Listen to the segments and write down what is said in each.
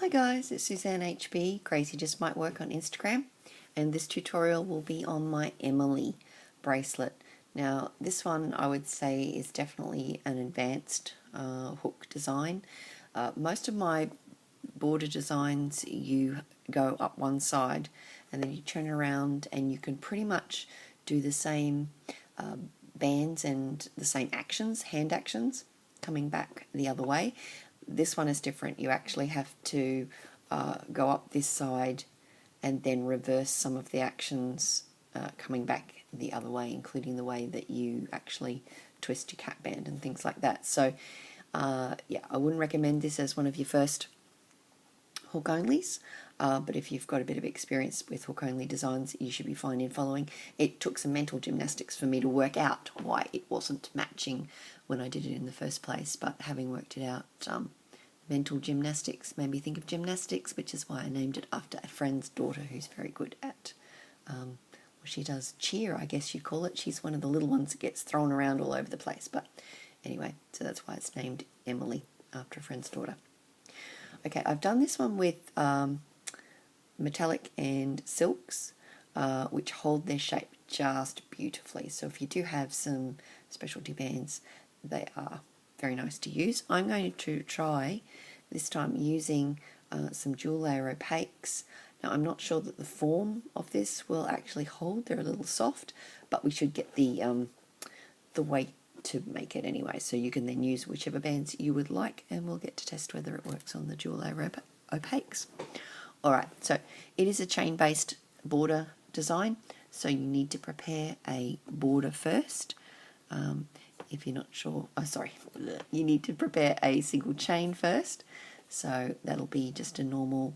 Hi guys, it's Suzanne HB, Crazy Just Might Work on Instagram, and this tutorial will be on my Emily bracelet. Now this one I would say is definitely an advanced hook design. Most of my border designs you go up one side and then you turn around and you can pretty much do the same bands and the same actions, hand actions, coming back the other way. This one is different. You actually have to go up this side and then reverse some of the actions coming back the other way, including the way that you actually twist your cap band and things like that. So yeah, I wouldn't recommend this as one of your first hook onlys, but if you've got a bit of experience with hook only designs, you should be fine in following. It took some mental gymnastics for me to work out why it wasn't matching when I did it in the first place, but having worked it out, mental gymnastics made me think of gymnastics, which is why I named it after a friend's daughter who's very good at well, she does cheer, I guess you'd call it. She's one of the little ones that gets thrown around all over the place, but anyway, so that's why it's named Emily, after a friend's daughter. Okay, I've done this one with metallic and silks, which hold their shape just beautifully. So if you do have some specialty bands, they are very nice to use. I'm going to try this time using some dual layer opaques. Now I'm not sure that the form of this will actually hold. They're a little soft, but we should get the weight to make it anyway, so you can then use whichever bands you would like, and we'll get to test whether it works on the dual layer opaques. Alright, so it is a chain based border design, so you need to prepare a border first. If you're not sure, you need to prepare a single chain first, so that'll be just a normal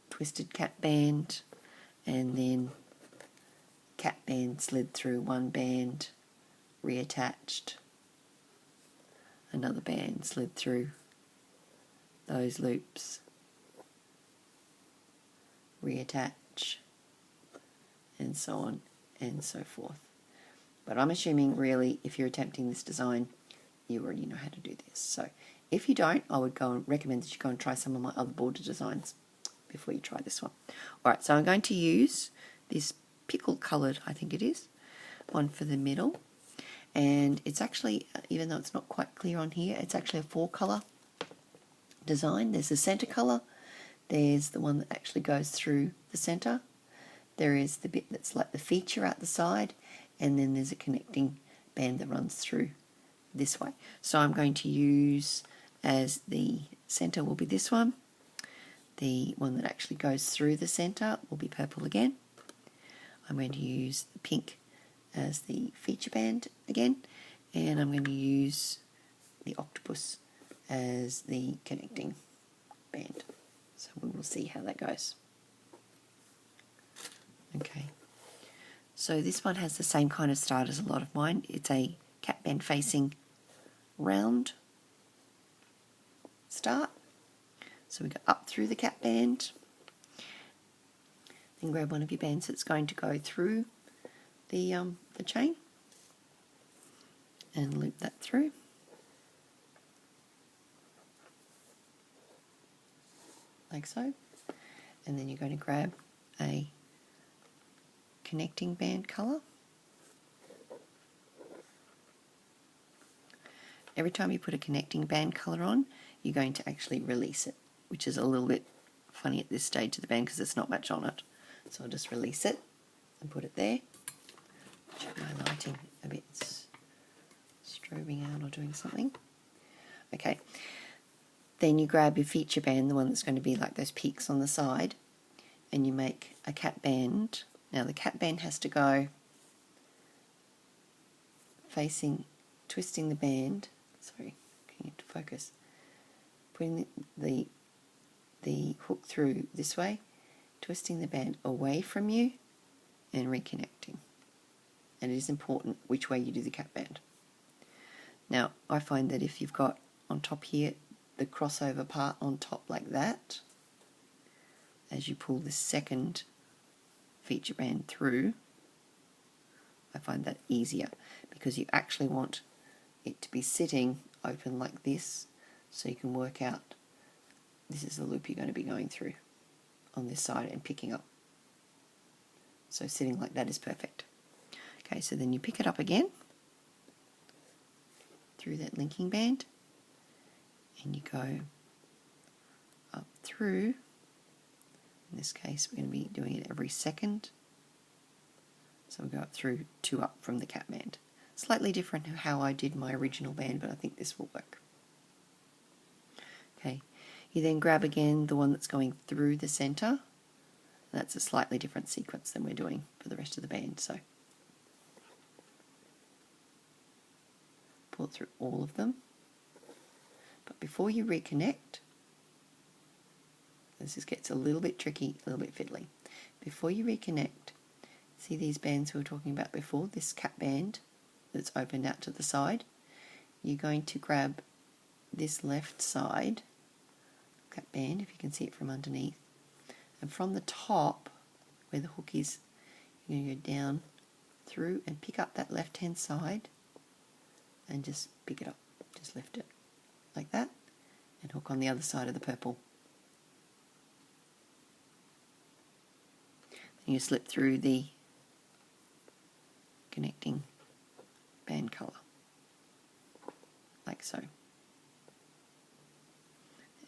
twisted cap band, and then cap band slid through one band, reattached, another band slid through those loops, reattach, and so on and so forth. But I'm assuming really if you're attempting this design you already know how to do this. So if you don't, I would go and recommend that you go and try some of my other border designs before you try this one. Alright, so I'm going to use this pickle coloured, I think it is, one for the middle. And it's actually, even though it's not quite clear on here, it's actually a 4-colour design. There's the centre colour, there's the one that actually goes through the centre, there is the bit that's like the feature out the side, and then there's a connecting band that runs through this way. So I'm going to use, as the centre will be this one, the one that actually goes through the centre will be purple again. I'm going to use the pink as the feature band again, and I'm going to use the octopus as the connecting band. So we will see how that goes. Okay, so this one has the same kind of start as a lot of mine. It's a cap band facing round start. So we go up through the cap band, then grab one of your bands that's going to go through the chain and loop that through. Like so. And then you're going to grab a connecting band colour. Every time you put a connecting band colour on, you're going to actually release it, which is a little bit funny at this stage of the band because there's not much on it. So I'll just release it and put it there. Check my lighting a bit strobing out or doing something. Okay, then you grab your feature band, the one that's going to be like those peaks on the side, and you make a cap band. Now the cap band has to go facing, twisting the band, sorry, can you focus, putting the hook through this way, twisting the band away from you and reconnecting. And it is important which way you do the cap band. Now I find that if you've got on top here the crossover part on top like that, as you pull the second feature band through, I find that easier because you actually want it to be sitting open like this so you can work out this is the loop you're going to be going through on this side and picking up. So sitting like that is perfect. Okay, so then you pick it up again through that linking band, and you go up through. In this case, we're going to be doing it every second. So we go up through 2 up from the cap band. Slightly different to how I did my original band, but I think this will work. Okay, you then grab again the one that's going through the center. That's a slightly different sequence than we're doing for the rest of the band. So pull it through all of them. But before you reconnect, this gets a little bit tricky, a little bit fiddly. Before you reconnect, see these bands we were talking about before, this cap band that's opened out to the side? You're going to grab this left side cap band, if you can see it from underneath, and from the top, where the hook is, you're going to go down through and pick up that left hand side and just pick it up, just lift it like that, and hook on the other side of the purple. Then you slip through the connecting band colour, like so.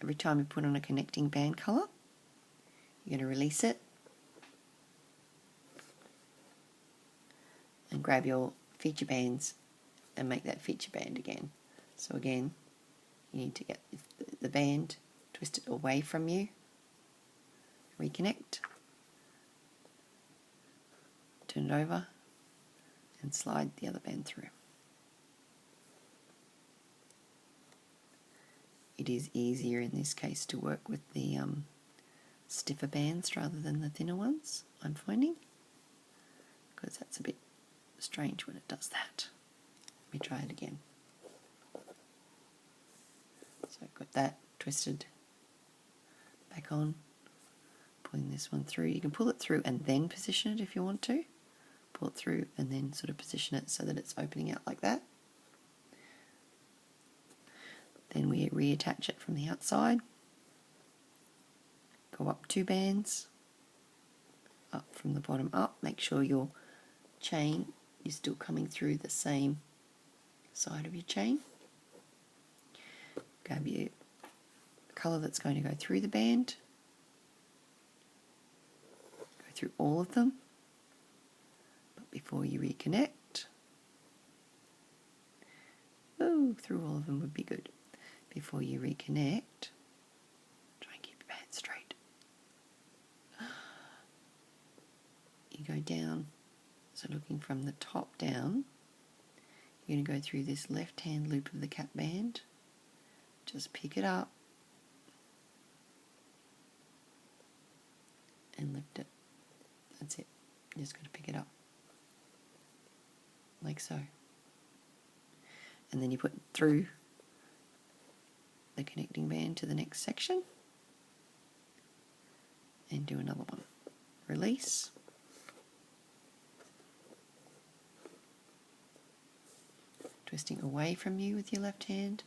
Every time you put on a connecting band colour, you're going to release it and grab your feature bands and make that feature band again. So again, you need to get the band, twist it away from you, reconnect, turn it over, and slide the other band through. It is easier in this case to work with the stiffer bands rather than the thinner ones, I'm finding, because that's a bit strange when it does that. Let me try it again. So I've got that twisted back on, pulling this one through. You can pull it through and then position it if you want to. Pull it through and then sort of position it so that it's opening out like that. Then we reattach it from the outside. Go up 2 bands, up from the bottom up. Make sure your chain is still coming through the same side of your chain. Grab your colour that's going to go through the band. Go through all of them. But before you reconnect, through all of them would be good. Before you reconnect, try and keep your band straight. You go down, so looking from the top down, you're going to go through this left hand loop of the cap band, just pick it up and lift it. That's it. You're just going to pick it up like so. And then you put through the connecting band to the next section and do another one. Release. Twisting away from you with your left hand,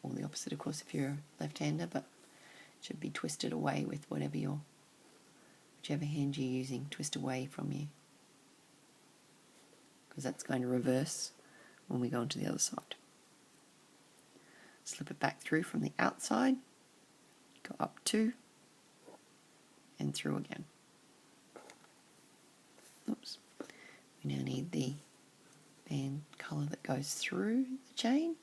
or the opposite of course if you're a left-hander, but it should be twisted away with whichever hand you're using, twist away from you, because that's going to reverse when we go onto the other side. Slip it back through from the outside, go up 2 and through again. Oops. We now need the band colour that goes through the chain,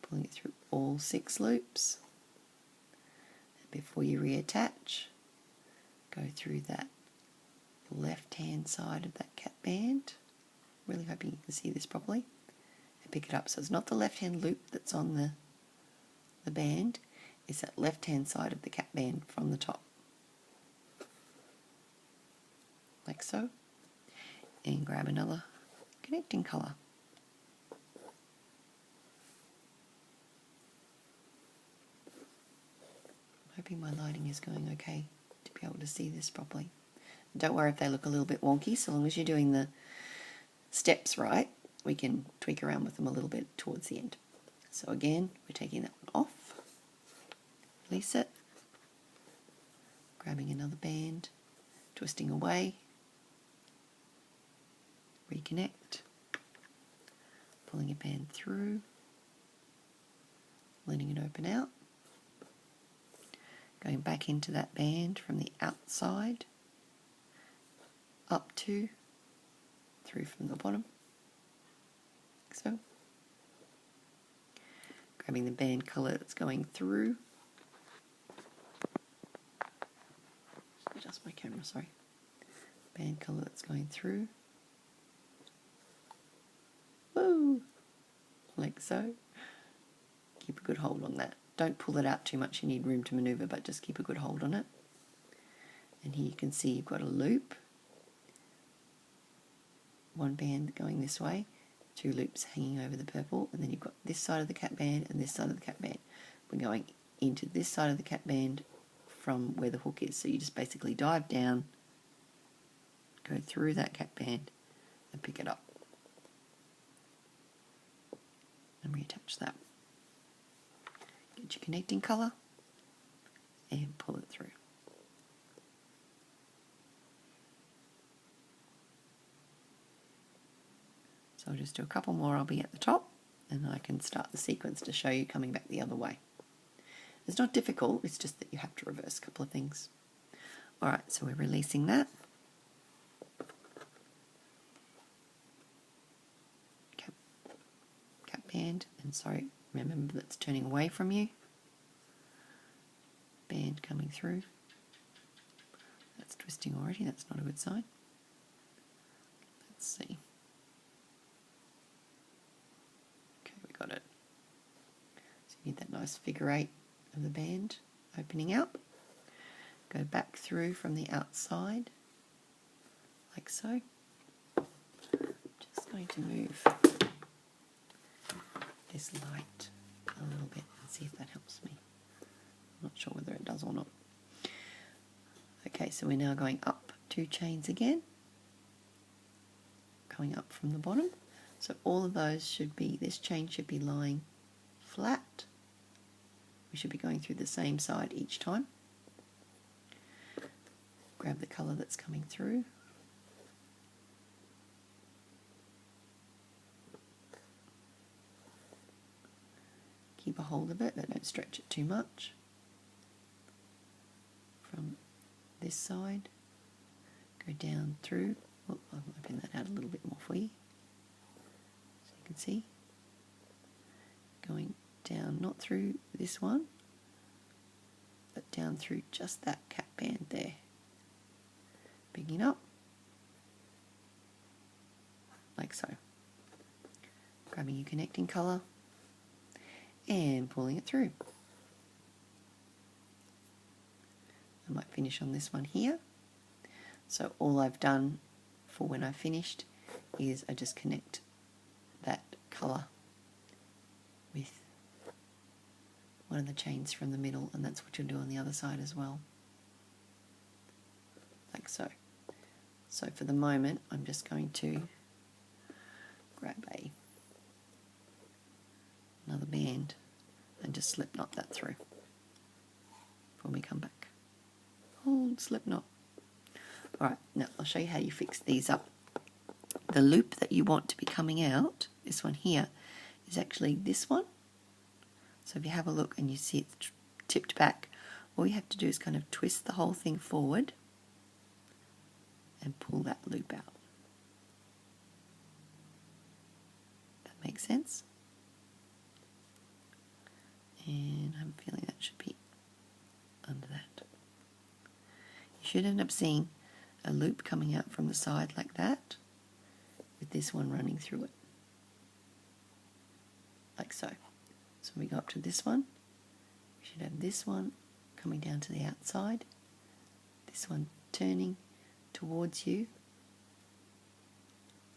pulling it through all 6 loops. And before you reattach, go through that left hand side of that cap band. Really hoping you can see this properly. And pick it up. So it's not the left hand loop that's on the band, it's that left hand side of the cap band from the top. Like so. And grab another connecting colour. I'm hoping my lighting is going okay to be able to see this properly. Don't worry if they look a little bit wonky, so long as you're doing the steps right, we can tweak around with them a little bit towards the end. So again, we're taking that one off, release it, grabbing another band, twisting away, reconnect, pulling a band through, letting it open out, going back into that band from the outside, up to, through from the bottom, like so. Grabbing the band colour that's going through. Adjust my camera, sorry. Band colour that's going through. Woo! Like so. Keep a good hold on that. Don't pull it out too much, you need room to manoeuvre, but just keep a good hold on it. And here you can see you've got a loop. One band going this way, two loops hanging over the purple, and then you've got this side of the cap band and this side of the cap band. We're going into this side of the cap band from where the hook is. So you just basically dive down, go through that cap band and pick it up. And reattach that. Get your connecting colour and pull it through. So I'll just do a couple more, I'll be at the top, and I can start the sequence to show you coming back the other way. It's not difficult, it's just that you have to reverse a couple of things. Alright, so we're releasing that. Cap band, and sorry, remember that's turning away from you. Band coming through. That's twisting already, that's not a good sign. Let's see. Okay, we got it. So you need that nice figure 8 of the band opening out. Go back through from the outside, like so. Just going to move this light a little bit and see if that helps me. I'm not sure whether it does or not. Okay, so we're now going up 2 chains again, going up from the bottom. So all of those should be, this chain should be lying flat. We should be going through the same side each time. Grab the colour that's coming through. Keep a hold of it, but don't stretch it too much. From this side, go down through. Oh, I'll open that out a little bit more for you, so you can see. Going down, not through this one, but down through just that cap band there. Picking up, like so. Grabbing your connecting colour and pulling it through. I might finish on this one here. So all I've done for when I finished is I just connect that colour with one of the chains from the middle, and that's what you'll do on the other side as well, like so. So for the moment I'm just going to grab another band and just slip knot that through before we come back. Hold, slip knot. Alright, now I'll show you how you fix these up. The loop that you want to be coming out, this one here, is actually this one. So if you have a look and you see it's tipped back, all you have to do is kind of twist the whole thing forward and pull that loop out. That makes sense? And I'm feeling that should be under that. You should end up seeing a loop coming out from the side like that, with this one running through it, like so. So we go up to this one, we should have this one coming down to the outside, this one turning towards you,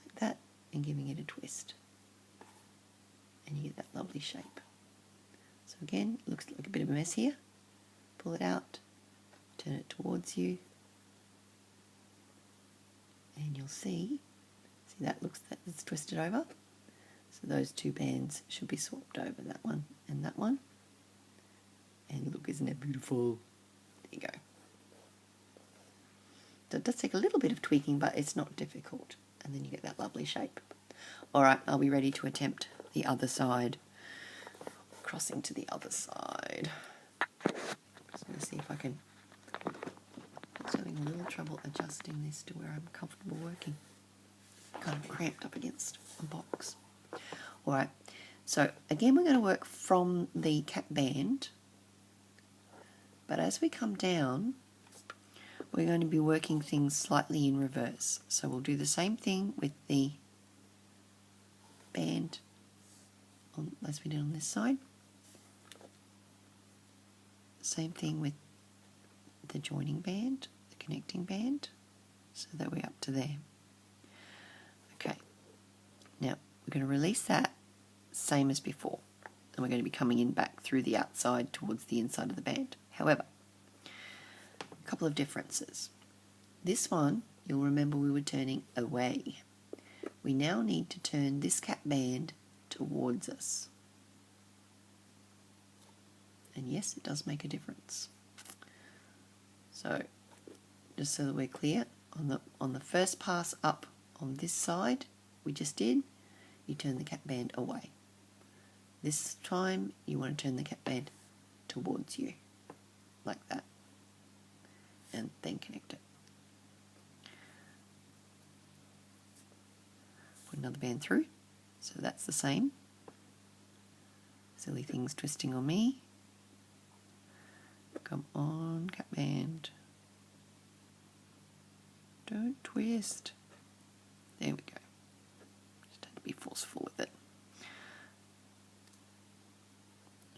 like that, and giving it a twist. And you get that lovely shape. So again, it looks like a bit of a mess here. Pull it out, turn it towards you, and you'll see that looks that it's twisted over. So those 2 bands should be swapped over, that one and that one. And look, isn't it beautiful? There you go. So it does take a little bit of tweaking, but it's not difficult. And then you get that lovely shape. All right, are we ready to attempt the other side? Crossing to the other side. Just going to see if I can. I'm just having a little trouble adjusting this to where I'm comfortable working. Kind of cramped up against a box. All right, so again we're going to work from the cap band, but as we come down we're going to be working things slightly in reverse. So we'll do the same thing with the band as we did on this side. Same thing with the joining band, the connecting band, so that we're up to there. Okay, now we're going to release that same as before, and we're going to be coming in back through the outside towards the inside of the band. However, a couple of differences. This one, you'll remember we were turning away. We now need to turn this cap band towards us. And yes, it does make a difference. So, just so that we're clear, on the first pass up on this side we just did, you turn the cap band away. This time you want to turn the cap band towards you, like that, and then connect it. Put another band through, so that's the same. Silly things twisting on me. Come on, cap band. Don't twist. There we go. Just had to be forceful with it.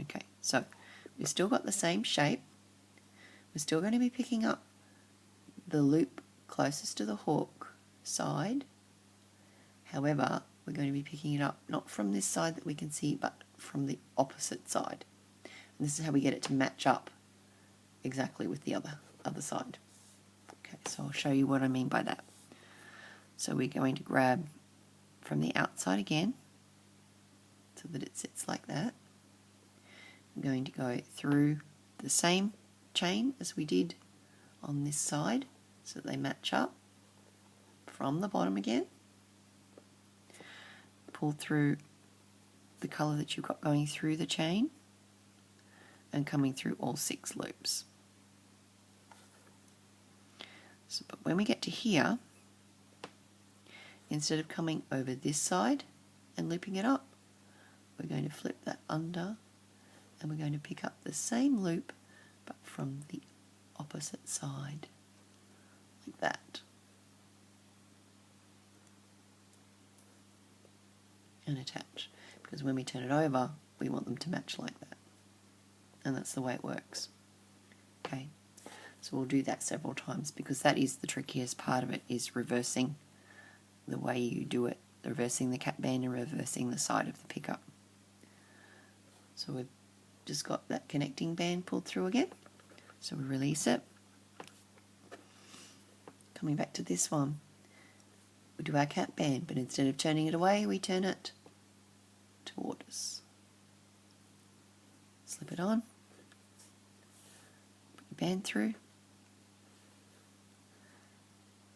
Okay, so we've still got the same shape. We're still going to be picking up the loop closest to the hook side. However, we're going to be picking it up not from this side that we can see, but from the opposite side. And this is how we get it to match up exactly with the other side. Okay, so I'll show you what I mean by that. So we're going to grab from the outside again, so that it sits like that. I'm going to go through the same chain as we did on this side, so that they match up from the bottom again. Pull through the colour that you've got going through the chain and coming through all 6 loops. So, but when we get to here, instead of coming over this side and looping it up, we're going to flip that under and we're going to pick up the same loop but from the opposite side, like that. And attach, because when we turn it over we want them to match like that, and that's the way it works. Okay, so we'll do that several times, because that is the trickiest part of it, is reversing the way you do it, reversing the cap band and reversing the side of the pickup. So we've just got that connecting band pulled through again, so we release it. Coming back to this one, we do our cap band, but instead of turning it away we turn it toward us. Slip it on, put your band through,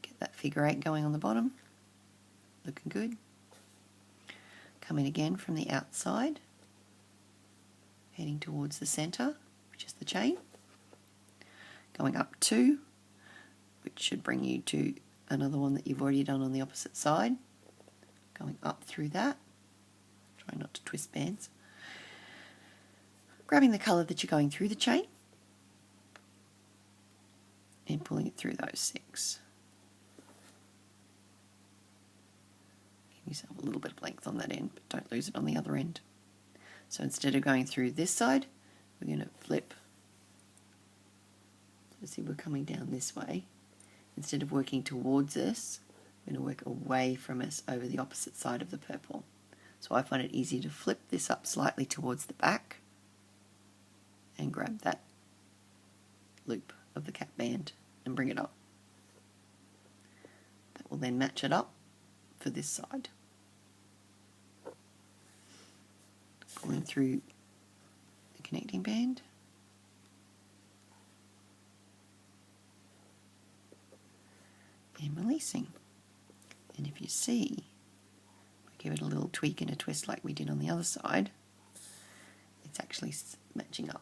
get that figure 8 going on the bottom, looking good. Come in again from the outside, heading towards the centre, which is the chain, going up 2, which should bring you to another one that you've already done on the opposite side, going up through that. Try not to twist bands. Grabbing the colour that you're going through the chain and pulling it through those 6. Give yourself a little bit of length on that end, but don't lose it on the other end. So instead of going through this side, we're going to flip. So see, we're coming down this way. Instead of working towards us, we're going to work away from us over the opposite side of the purple. So I find it easy to flip this up slightly towards the back and grab that loop of the cap band and bring it up. That will then match it up for this side. Pulling through the connecting band. and releasing. And if you see, we give it a little tweak and a twist like we did on the other side, it's actually matching up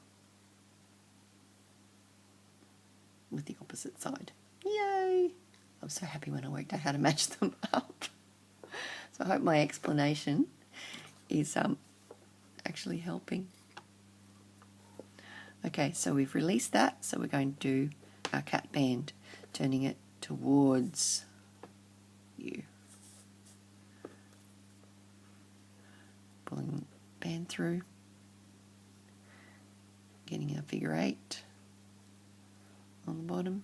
with the opposite side. Yay! I was so happy when I worked out how to match them up. So I hope my explanation is actually helping. Okay, so we've released that, so we're going to do our cat band, turning it towards you. Pulling the band through, getting our figure 8 on the bottom,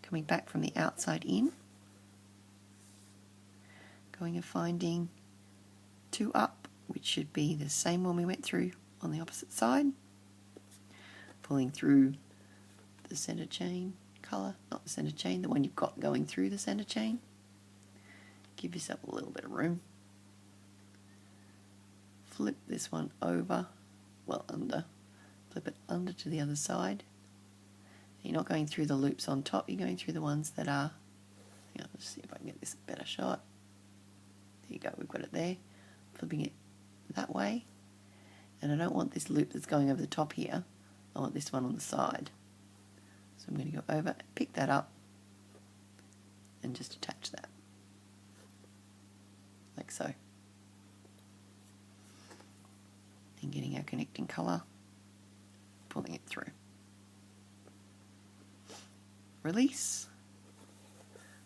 coming back from the outside in, going and finding 2 up, which should be the same one we went through on the opposite side, pulling through the center chain colour, not the center chain, the one you've got going through the center chain. Give yourself a little bit of room. Flip this one over, well under, flip it under to the other side. You're not going through the loops on top, you're going through the ones that are, let's see if I can get this a better shot. There you go, we've got it there. Flipping it that way. And I don't want this loop that's going over the top here, I want this one on the side. So I'm going to go over and pick that up and just attach that. Like so. And getting our connecting colour, pulling it through. Release.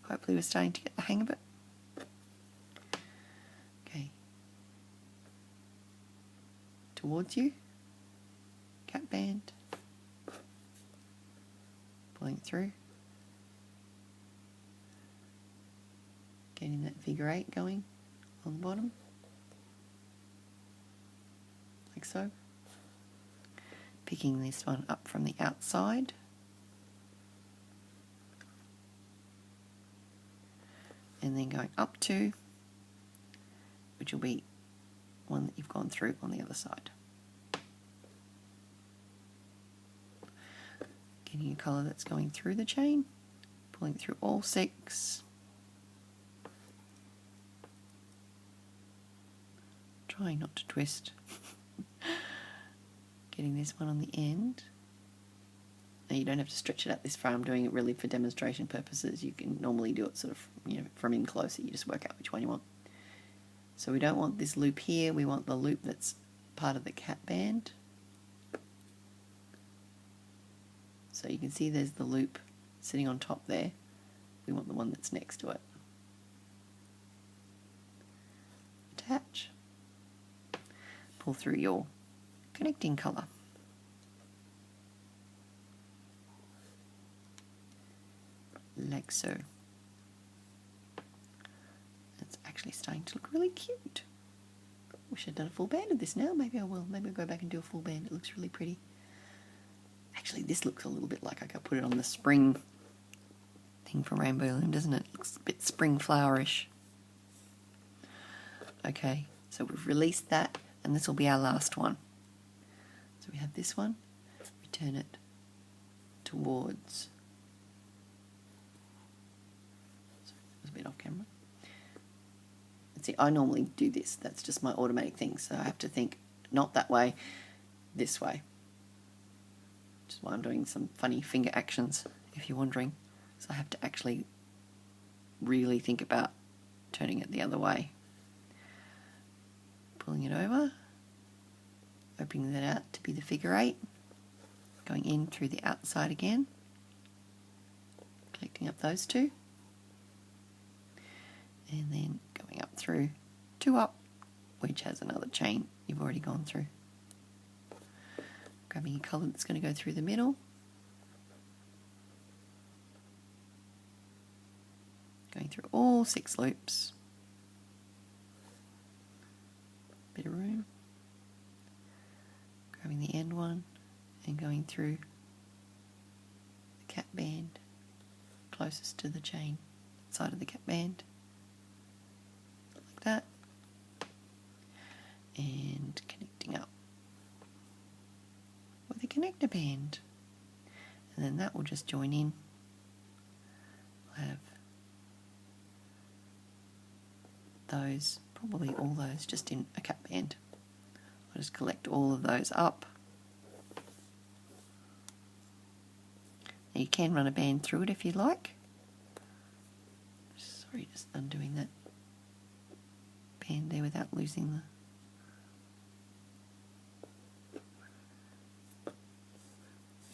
Hopefully we're starting to get the hang of it. Okay. Towards you. Cat band. Pulling it through. Getting that figure 8 going on the bottom. Like so. Picking this one up from the outside. And then going up to, which will be one that you've gone through on the other side. Getting a colour that's going through the chain, pulling through all 6. Trying not to twist. Getting this one on the end. Now you don't have to stretch it out this far, I'm doing it really for demonstration purposes. You can normally do it sort of, from in closer, you just work out which one you want. So we don't want this loop here, we want the loop that's part of the cat band. So you can see there's the loop sitting on top there. We want the one that's next to it. Attach. Pull through your connecting colour. Like so. It's actually starting to look really cute. Wish I'd done a full band of this now. Maybe I will. Maybe I'll go back and do a full band. It looks really pretty. Actually, this looks a little bit like I could put it on the spring thing from Rainbow Loom, doesn't it? It looks a bit spring flowerish. Okay, so we've released that, and this will be our last one. So we have this one. We turn it towards. Sorry, it was a bit off camera. See, I normally do this. That's just my automatic thing. So I have to think not that way, this way. Which is why I'm doing some funny finger actions, if you're wondering. So I have to actually really think about turning it the other way. Pulling it over, opening that out to be the figure 8, going in through the outside again, connecting up those 2, and then going up through 2 up, which has another chain you've already gone through. Grabbing a colour that's going to go through the middle, going through all 6 loops, bit of room, grabbing the end one and going through the cat band closest to the chain side of the cat band, like that, and connecting up with a connector band, and then that will just join in. We'll have those, probably all those, just in a cap band. I'll just collect all of those up. Now you can run a band through it if you like. Sorry, just undoing that band there without losing the...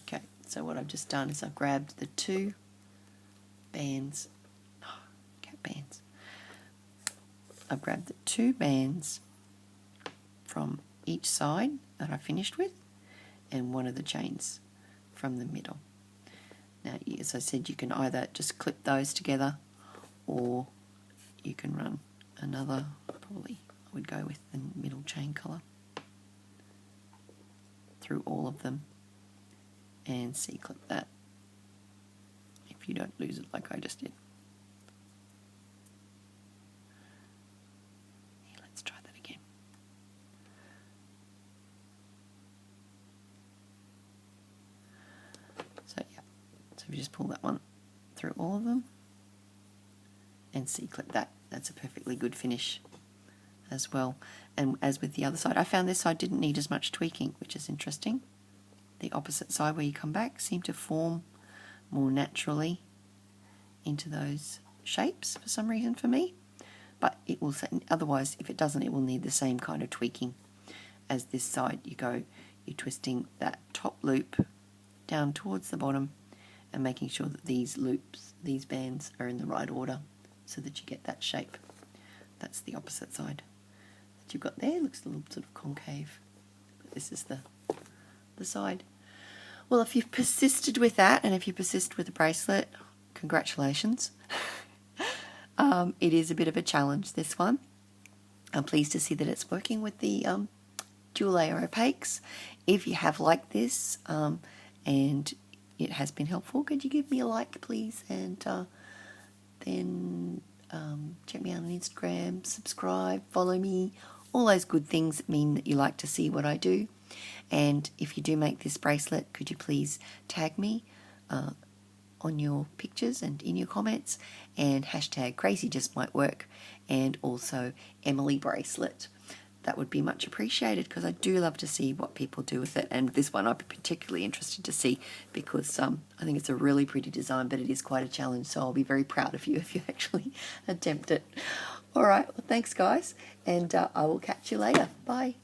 Okay, so what I've just done is I've grabbed the two bands, cap bands. I've grabbed the two bands from each side that I finished with and one of the chains from the middle. Now, as I said, you can either just clip those together or you can run another, probably I would go with the middle chain colour, through all of them and C-clip that if you don't lose it like I just did. Here, let's try that again. So yeah, so we just pull that one through all of them and C-clip that. That's a perfectly good finish as well. And as with the other side, I found this side didn't need as much tweaking, which is interesting. The opposite side where you come back seemed to form more naturally into those shapes for some reason for me. But it will, otherwise if it doesn't, it will need the same kind of tweaking as this side. You're twisting that top loop down towards the bottom and making sure that these loops, these bands are in the right order so that you get that shape. That's the opposite side that you've got there. Looks a little sort of concave, but this is the side. Well, if you've persisted with that, and if you persist with the bracelet, congratulations. It is a bit of a challenge, this one. I'm pleased to see that it's working with the dual layer opaques. If you have liked this and it has been helpful, could you give me a like, please? And then check me out on Instagram, subscribe, follow me, all those good things that mean that you like to see what I do. And if you do make this bracelet, could you please tag me on your pictures and in your comments, and hashtag crazy just might work, and also Emily bracelet. That would be much appreciated because I do love to see what people do with it, and this one I'd be particularly interested to see because I think it's a really pretty design, but it is quite a challenge, so I'll be very proud of you if you actually attempt it. Alright, well thanks guys, and I will catch you later. Bye.